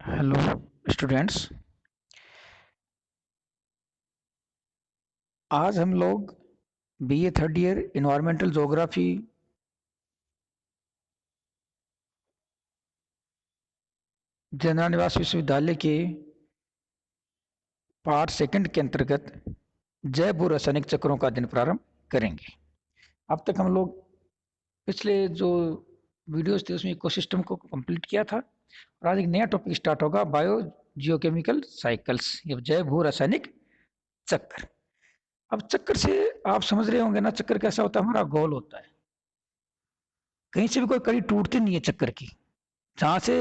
Hello students. आज हम लोग BA third year environmental geography general निवास विश्वविद्यालय के पार्ट सेकंड के अंतर्गत जैव भू रासायनिक चक्रों का अध्ययन प्रारंभ करेंगे। अब तक हम लोग पिछले जो वीडियोस थे उसमें इकोसिस्टम को कंप्लीट किया था और आज एक नया टॉपिक स्टार्ट होगा, बायो जियोकेमिकल साइकिल्स या जैव भू रासायनिक चक्र। अब चक्कर से आप समझ रहे होंगे ना, चक्कर कैसा होता है, हमारा गोल होता है। कहीं से भी कोई कड़ी टूटती नहीं है चक्कर की। जहां से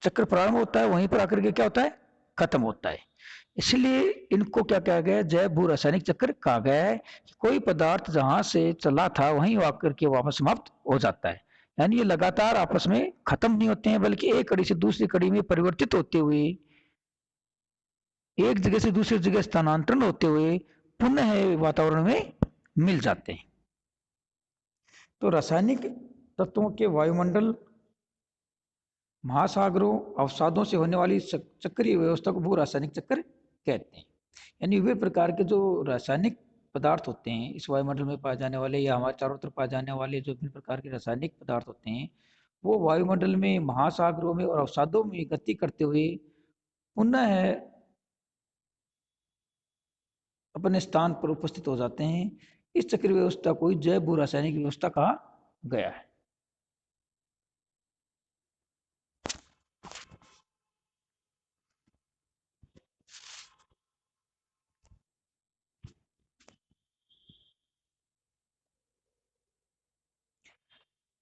चक्र प्रारंभ होता है वहीं पर आकर के क्या होता है, खत्म होता है। इसलिए इनको क्या कहा गया है, जैव भू रासायनिक चक्र कहा गया है कि कोई पदार्थ जहां से चला था वहीं आकर के वापस समाप्त हो जाता है। यानी ये लगातार आपस में खत्म नहीं होते हैं, बल्कि एक कड़ी से दूसरी कड़ी में परिवर्तित होते हुए, एक जगह से दूसरी जगह स्थानांतरण होते हुए पुनः वातावरण में मिल जाते हैं। तो रासायनिक तत्वों के वायुमंडल, महासागरों, अवसादों से होने वाली चक्रीय व्यवस्था को भू रासायनिक चक्र कहते हैं। यानी वे प्रकार के जो रासायनिक पदार्थ होते हैं इस वायुमंडल में पाए जाने वाले या हमारे चारों तरफ पाए जाने वाले जो विभिन्न प्रकार के रासायनिक पदार्थ होते हैं, वो वायुमंडल में, महासागरों में और अवसादों में गति करते हुए पुनः अपने स्थान पर उपस्थित हो जाते हैं। इस चक्र व्यवस्था को जैव भू रासायनिक व्यवस्था कहा गया है।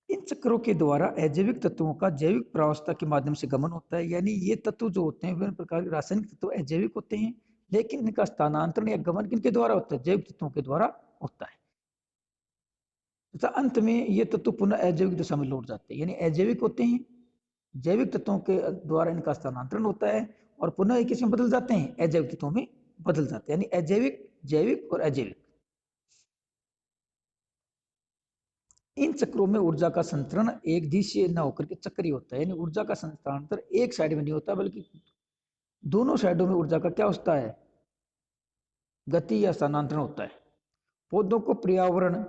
इन चक्रों के द्वारा अजैविक तत्वों का जैविक प्रावस्था के माध्यम से गमन होता है। यानी ये तत्व जो होते हैं विभिन्न प्रकार के रासायनिक तत्व अजैविक होते हैं, लेकिन इनका स्थानांतरण या गमन किनके द्वारा होता है, जैविक तत्वों के द्वारा होता है। तथा अंत में ये तत्व पुनः अजैविक दशा में लौट जाते हैं। यानी अजैविक होते हैं, जैविक तत्वों के द्वारा इनका स्थानांतरण होता है और पुनः ये किसमें बदल जाते हैं, अजैविक तत्वों में बदल जाते हैं। यानी अजैविक, जैविक और अजैविक, इन चक्रों में ऊर्जा का संतरण एक दिशीय न होकर के चक्रीय होता है। यानी ऊर्जा का संतरण एक साइड में नहीं होता, बल्कि दोनों साइडों में ऊर्जा का क्या होता है, गति या स्थानांतरण होता है। पौधों को पर्यावरण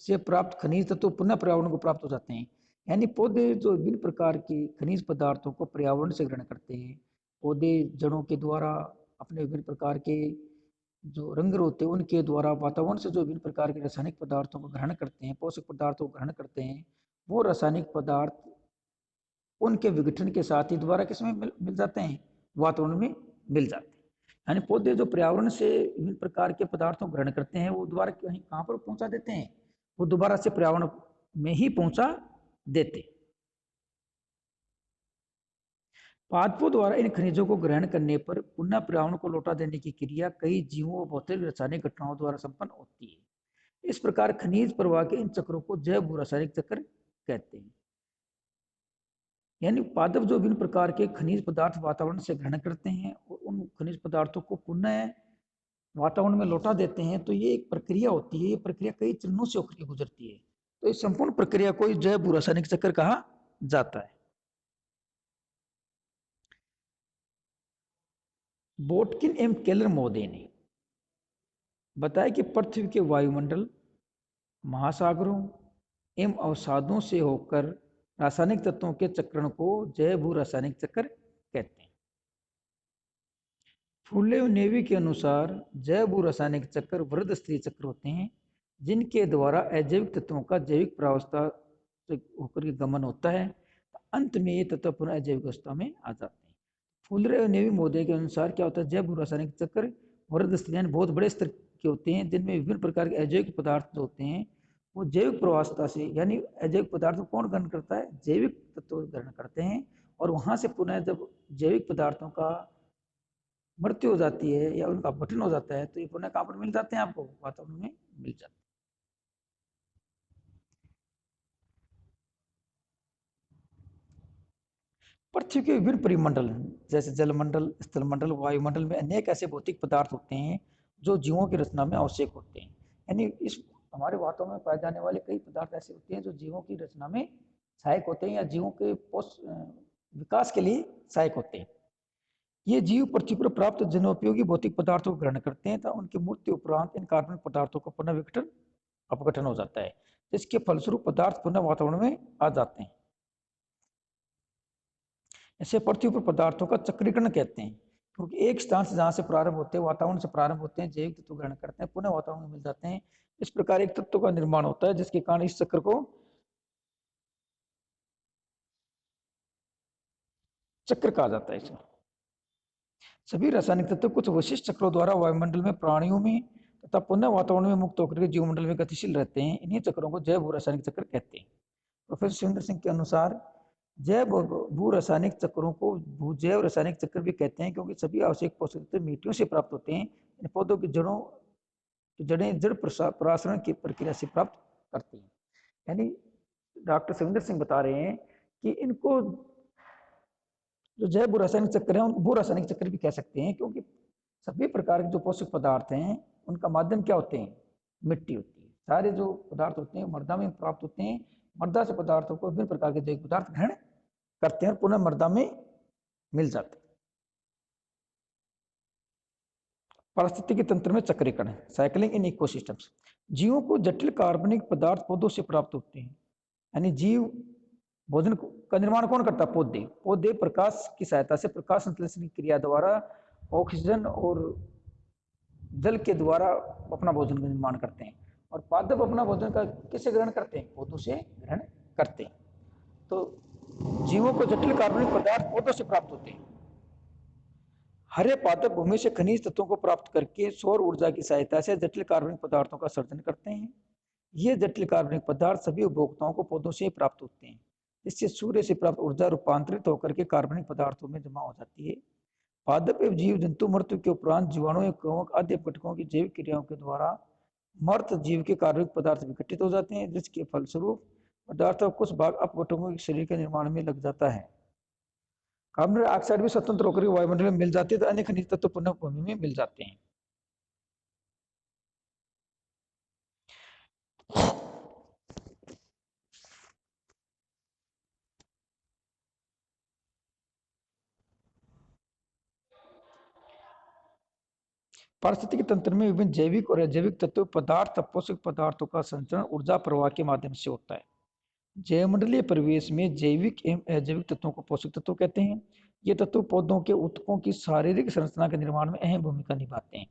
से प्राप्त खनिज तत्व पुनः पर्यावरण को प्राप्त हो जाते हैं। यानी पौधे जो विभिन्न प्रकार के खनिज पदार्थों को पर्यावरण से ग्रहण करते हैं, पौधे जड़ों के द्वारा अपने विभिन्न प्रकार के जो रंग होते हैं उनके द्वारा वातावरण से जो विभिन्न प्रकार के रासायनिक पदार्थों को ग्रहण करते हैं, पोषक पदार्थों को ग्रहण करते हैं, वो रासायनिक पदार्थ उनके विघटन के साथ ही दोबारा किसमें मिल जाते हैं, वातावरण में मिल जाते हैं। यानी पौधे जो पर्यावरण से विभिन्न प्रकार के पदार्थों को ग्रहण करते हैं वो दोबारा कहीं कहाँ पर पहुंचा देते हैं, वो दोबारा से पर्यावरण में ही पहुंचा देते हैं। पादपों द्वारा इन खनिजों को ग्रहण करने पर पुनः पर्यावरण को लौटा देने की क्रिया कई जीवों और भौतिक रासायनिक घटनाओं द्वारा संपन्न होती है। इस प्रकार खनिज प्रवाह के इन चक्रों को जैव भू रासायनिक चक्र कहते हैं। यानी पादप जो विभिन्न प्रकार के खनिज पदार्थ वातावरण से ग्रहण करते हैं और उन खनिज पदार्थों को पुनः वातावरण में लौटा देते हैं, तो ये एक प्रक्रिया होती है। ये प्रक्रिया कई चरणों से होकर गुजरती है। तो इस संपूर्ण प्रक्रिया को जैव भू रासायनिक चक्र कहा जाता है। बोटकिन एवं केलर महोदय ने बताया कि पृथ्वी के वायुमंडल, महासागरों एवं अवसादों से होकर रासायनिक तत्वों के चक्रण को जैव भू रासायनिक चक्र कहते हैं। फुले नेवी के अनुसार जैव भू रासायनिक चक्र वृहद स्तरीय चक्र होते हैं, जिनके द्वारा अजैविक तत्वों का जैविक प्रावस्था से होकर के गमन होता है। अंत में ये तत्व पुनः अजैविक अवस्था में आ जाते हैं। फुले नेवी महोदय के अनुसार क्या होता है, जैव भू रासायनिक चक्र वृहद स्तरीय बहुत बड़े स्तर के होते हैं, जिनमें विभिन्न प्रकार के अजैविक पदार्थ जो होते हैं वो जैविक प्रवावस्था से, यानी अजैविक पदार्थ को कौन ग्रहण करता है, जैविक तत्व ग्रहण करते हैं, और वहां से पुनः जब जैविक पदार्थों का मृत्यु हो जाती है या उनका अपघटन हो जाता है तो ये पुनः कहाँ पर मिल जाते हैं, आपको वातावरण में मिल जाते हैं। पृथ्वी के विभिन्न परिमंडल जैसे जलमंडल, स्थलमंडल, वायुमंडल में अनेक ऐसे भौतिक पदार्थ होते हैं जो जीवों की रचना में आवश्यक होते हैं। यानी इस हमारे वातावरण में पाए जाने वाले कई पदार्थ ऐसे होते हैं जो जीवों की रचना में सहायक होते हैं या जीवों के विकास के लिए सहायक होते हैं। ये जीव पृथ्वी पर प्राप्त जनोपयोगी भौतिक पदार्थों को ग्रहण करते हैं तथा उनकी मृत्यु उपरांत इन कार्बनिक पदार्थों का पुनः विघटन अपघटन हो जाता है, जिसके फलस्वरूप पदार्थ पुनः वातावरण में आ जाते हैं। इसे पृथ्वी पर पदार्थों का चक्रीकरण कहते हैं, क्योंकि एक स्थान से जहां से प्रारंभ होते हैं, वातावरण से प्रारंभ होते हैं, जैविक तत्व ग्रहण करते हैं, पुनः वातावरण में मिल जाते हैं। इस प्रकार एक तत्व का निर्माण होता है, जिसके कारण इस चक्र को चक्र कहा जाता है। इसे सभी रासायनिक तत्व कुछ विशिष्ट चक्रों द्वारा वायुमंडल में, प्राणियों में तथा पुनः वातावरण में मुक्त होकर के जीवमंडल में गतिशील रहते हैं। इन्हीं चक्रों को जैव भू रासायनिक चक्र कहते हैं। प्रोफेसर सुरेंद्र सिंह के अनुसार जैव भू रासायनिक चक्रों को भू जैव रासायनिक चक्र भी कहते हैं, क्योंकि सभी आवश्यक पोषक तत्व मिट्टियों से प्राप्त होते हैं। इन पौधों की जड़ें जड़ प्रसारण की प्रक्रिया से प्राप्त करती हैं। यानी डॉक्टर सुरेंद्र सिंह बता रहे हैं कि इनको जो जैव भू रासायनिक चक्र है, उनको भू रासायनिक चक्र भी कह सकते हैं, क्योंकि सभी प्रकार के जो पोषक पदार्थ हैं उनका माध्यम क्या होते हैं? मिट्टी होती है। सारे जो पदार्थ होते हैं मृदा में प्राप्त होते हैं। मृदा से पदार्थों को विभिन्न प्रकार के जैविक पदार्थ ग्रहण करते हैं और पुनः मृदा में मिल जाते हैं। पारिस्थितिकी तंत्र में चक्रीकरण, साइक्लिंग इन इकोसिस्टम्स। जीवों को जटिल कार्बनिक पदार्थ पौधों से प्राप्त होते हैं। यानी जीव भोजन का निर्माण कौन करता है? पौधे। पौधे प्रकाश की सहायता से, प्रकाश संश्लेषण की क्रिया द्वारा ऑक्सीजन और जल के द्वारा अपना भोजन का निर्माण करते हैं। और पादप अपना भोजन का किससे ग्रहण करते हैं? पौधों से ग्रहण करते हैं। तो जीवों को जटिल कार्बनिक पदार्थ पौधों से प्राप्त होते हैं। हरे पादप भूमि से खनिज तत्वों को प्राप्त करके सौर ऊर्जा की सहायता से जटिल कार्बनिक पदार्थों का सर्जन करते हैं। ये जटिल कार्बनिक पदार्थ सभी उपभोक्ताओं को पौधों से प्राप्त होते हैं। इससे सूर्य से प्राप्त ऊर्जा रूपांतरित होकर के कार्बनिक पदार्थों में जमा हो जाती है। पादप एवं जीव जंतु मृत्यु के उपरांत जीवाणु एवं कवक आदि अपघटकों की जैविक क्रियाओं के द्वारा मृत जीव के कार्बनिक पदार्थ विघटित हो जाते हैं, जिसके फलस्वरूप पदार्थ का कुछ भाग अपघटकों के शरीर के निर्माण में लग जाता है। कार्बन डाइऑक्साइड भी स्वतंत्र होकर वायुमंडल में मिल जाती है, तो अन्य खनिज तत्व पुनः भूमि में मिल जाते हैं। पारिस्थितिक तंत्र में विभिन्न जैविक और अजैविक तत्व पदार्थ पोषक पदार्थों का संचरण ऊर्जा प्रवाह के माध्यम से होता है। जैवमंडलीय परिवेश में जैविक एवं अजैविक तत्वों को पोषक तत्व कहते हैं। ये तत्व पौधों के ऊतकों की शारीरिक संरचना के निर्माण में अहम भूमिका निभाते हैं,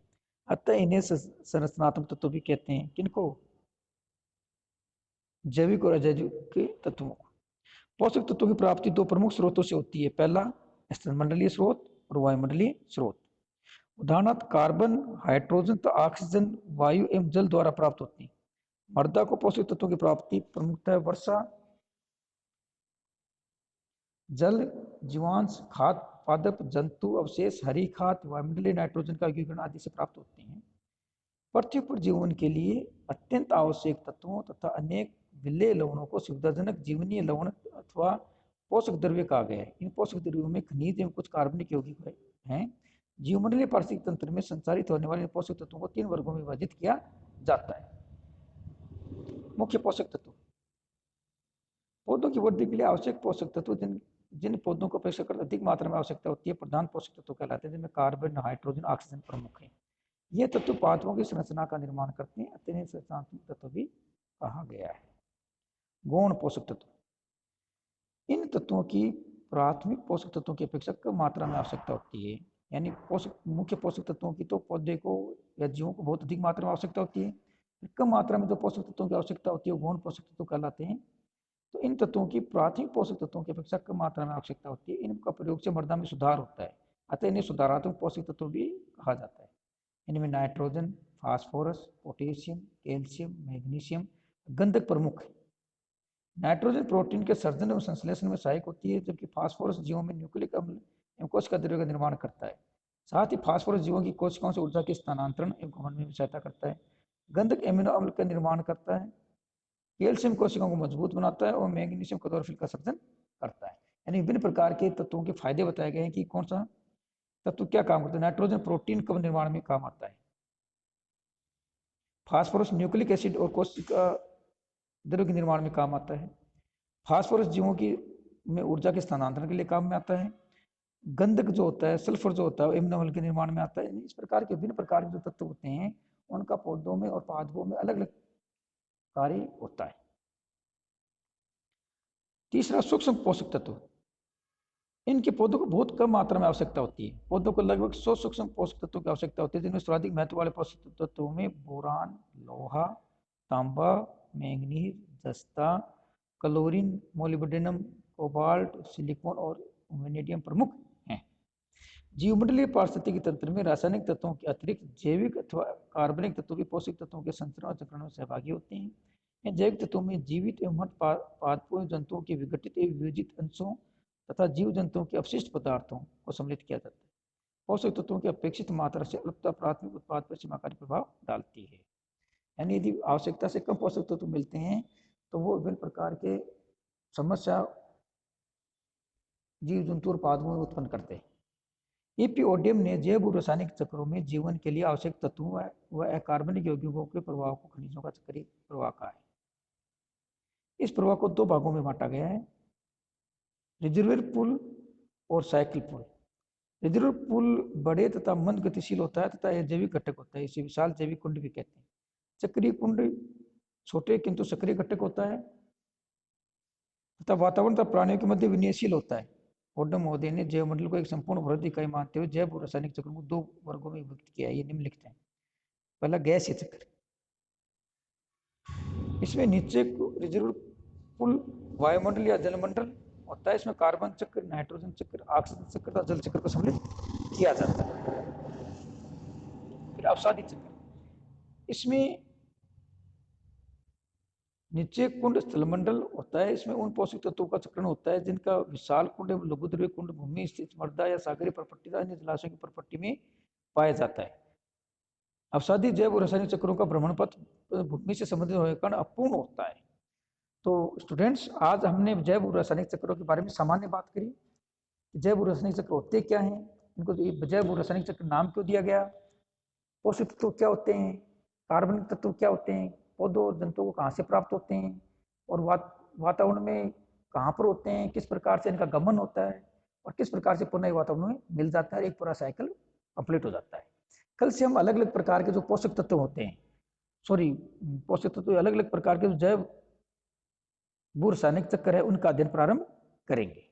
अतः इन्हें संरचनात्मक तत्व भी कहते हैं। किनको? जैविक और अजैविक तत्वों को। पोषक तत्वों की प्राप्ति दो प्रमुख स्रोतों से होती है। पहला स्तनमंडलीय स्रोत और वायुमंडलीय स्रोत। उदाहरणार्थ कार्बन, हाइड्रोजन तो ऑक्सीजन, वायु एवं जल द्वारा प्राप्त होती है। मृदा को पोषक तत्वों की प्राप्ति प्रमुखतः वर्षा जल, जीवांश, खाद, पादप, जंतु अवशेष, हरी खाद, वायुमंडलीय नाइट्रोजन का यौगीकरण आदि से प्राप्त होते हैं। पृथ्वी पर जीवन के लिए अत्यंत आवश्यक तत्वों तथा अनेक विलेय लवणों को सुविधाजनक जीवनीय लवण अथवा पोषक द्रव्य कहा गया है। इन पोषक द्रव्यों में खनिज एवं कुछ कार्बनिक यौगिक हैं। जीवमंडलीय पारिस्थितिक तंत्र में संचारित होने वाले पोषक तत्वों को 3 वर्गों में विभाजित किया जाता है। मुख्य पोषक तत्व। पौधों की वृद्धि के लिए आवश्यक पोषक तत्व जिन पौधों को अपेक्षाकृत अधिक मात्रा में आवश्यकता होती है प्रधान पोषक तत्व कहलाते हैं, जिनमें कार्बन, हाइड्रोजन, ऑक्सीजन प्रमुख है। ये तत्व पादपों की संरचना का निर्माण करते हैं, अतः संरचनात्मक तत्व भी कहा गया है। गौण पोषक तत्व। इन तत्वों की प्राथमिक पोषक तत्वों की अपेक्षा कम मात्रा में आवश्यकता होती है। यानी मुख्य पोषक तत्वों की तो पौधे को या जीवों को बहुत अधिक मात्रा में आवश्यकता होती है। कम मात्रा में जो पोषक तत्वों की आवश्यकता होती है वो गौण पोषक तत्व कहलाते हैं। तो इन तत्वों की प्राथमिक पोषक तत्वों की अपेक्षा कम मात्रा में आवश्यकता होती है। इनका प्रयोग से मृदा में सुधार होता है, अतः इन्हें सुधारात्मक पोषक तत्व भी कहा जाता है। इनमें nitrogen, phosphorus, potassium, calcium, magnesium, गंधक प्रमुख है। नाइट्रोजन प्रोटीन के सर्जन एवं संश्लेषण में सहायक होती है, जबकि फास्फोरस जीवों में न्यूक्लिक अम्ल एवं कोशिका द्रव्य का निर्माण करता है। साथ ही फास्फोरस जीवों की कोशिकाओं से ऊर्जा के स्थानांतरण एवं घूर्णन में भी सहायता करता है। गंधक एमिनो अम्ल का निर्माण करता है। कैल्शियम कोशिकाओं को मजबूत बनाता है और मैग्नीशियम क्लोरोफिल का सर्जन करता है। यानी विभिन्न प्रकार के तत्वों के फायदे बताए गए हैं कि कौन सा तत्व क्या काम करता है। नाइट्रोजन प्रोटीन कब निर्माण में काम आता है। फास्फोरस न्यूक्लिक एसिड और कोशिका द्रव्य के निर्माण में काम आता है। फास्फोरस जीवों की में ऊर्जा के स्थानांतरण के लिए काम में आता है। गंधक जो होता है, सल्फर जो होता है, एमिनो अम्ल के निर्माण में आता है। इस प्रकार के विभिन्न प्रकार के जो तत्व होते हैं उनका पौधों में और पादपों में अलग अलग कार्य होता है। तीसरा, सूक्ष्म पोषक तत्व। इनके पौधों को बहुत कम मात्रा में आवश्यकता होती है। पौधों को लगभग 100 सूक्ष्म पोषक तत्वों की आवश्यकता होती है, जिनमें सर्वाधिक महत्व वाले पोषक तत्वों में बोरान, लोहा, तांबा, मैंगनीज, जस्ता, क्लोरीन, मोलिब्डेनम, कोबाल्ट, सिलिकॉन और वेनेडियम प्रमुख हैं। जीवमंडलीय पारिस्थितिकी तंत्र में रासायनिक तत्वों के अतिरिक्त जैविक अथवा कार्बनिक तत्वों के पोषक तत्वों के संचरण और चक्रण में सहभागी होते हैं। इन जैविक तत्वों में जीवित एवं मृत पादपों जंतुओं के विघटित एवं वियोजित अंशों तथा जीव जंतुओं के अपशिष्ट पदार्थों को सम्मिलित किया जाता है। पोषक तत्वों की अपेक्षित मात्रा से अल्पता प्राथमिक उत्पाद पर सीमाकारी प्रभाव डालती है। यानी यदि आवश्यकता से कम पोषक तत्व मिलते हैं तो वो विभिन्न प्रकार के समस्या जीव जंतु और पादपों में उत्पन्न करते हैं। ईपीओडियम ने जैव रासायनिक चक्रों में जीवन के लिए आवश्यक तत्वों व अकार्बनिक यौगिकों के प्रवाह को खनिजों का चक्रीय प्रवाह कहा है। इस प्रवाह को दो भागों में बांटा गया है, रिजर्वियर पुल और साइकिल पुल। रिजर्वियर पुल बड़े तथा मंद गतिशील होता है तथा यह जैविक घटक होता है, इसे विशाल जैविक कुंड भी कहते हैं। चक्रीय कुंड छोटे किंतु सक्रिय घटक होता है तथा वातावरण तथा प्राणियों के मध्य विनयशील होता है। ओडम महोदय ने जैवमंडल को एक संपूर्ण वृद्धि इकाई मानते हुए जैव रासायनिक चक्रों को दो वर्गों में विभक्त किया है। ये निम्नलिखित है। पहला, गैसीय चक्र। इसमें नीचे रिजर्व पुल वायुमंडल या जलमंडल होता है। इसमें कार्बन चक्र, नाइट्रोजन चक्र, ऑक्सीजन चक्र और जल चक्र को सम्मिलित किया जाता है। फिर अवसादी चक्र। इसमें नीचे कुंड स्थलमंडल होता है। इसमें उन पोषक तत्वों का चक्रण होता है जिनका विशाल कुंड एवं लघु द्रव्य कुंड भूमि स्थित मृदा या सागरीय प्रपट्टी या अन्य जलाशयों की प्रपट्टी में पाया जाता है। अवसादी जैव रासायनिक चक्रों का भ्रमण पथ भूमि से संबंधित होने के कारण अपूर्ण होता है। तो स्टूडेंट्स, आज हमने जैव रासायनिक चक्रों के बारे में सामान्य बात करी। जैव रासायनिक चक्र होते क्या हैं, इनको जैव रासायनिक चक्र नाम क्यों दिया गया, पोषक तत्व क्या होते हैं, कार्बनिक तत्व क्या होते हैं, पौधों और जंतुओं को कहाँ से प्राप्त होते हैं और वातावरण में कहाँ पर होते हैं, किस प्रकार से इनका गमन होता है और किस प्रकार से पुनः वातावरण में मिल जाता है, एक पूरा साइकिल कंप्लीट हो जाता है। कल से हम अलग अलग प्रकार के जो पोषक तत्व होते हैं, पोषक तत्व अलग अलग प्रकार के जो जैव भू रासायनिक चक्र है उनका अध्ययन प्रारंभ करेंगे।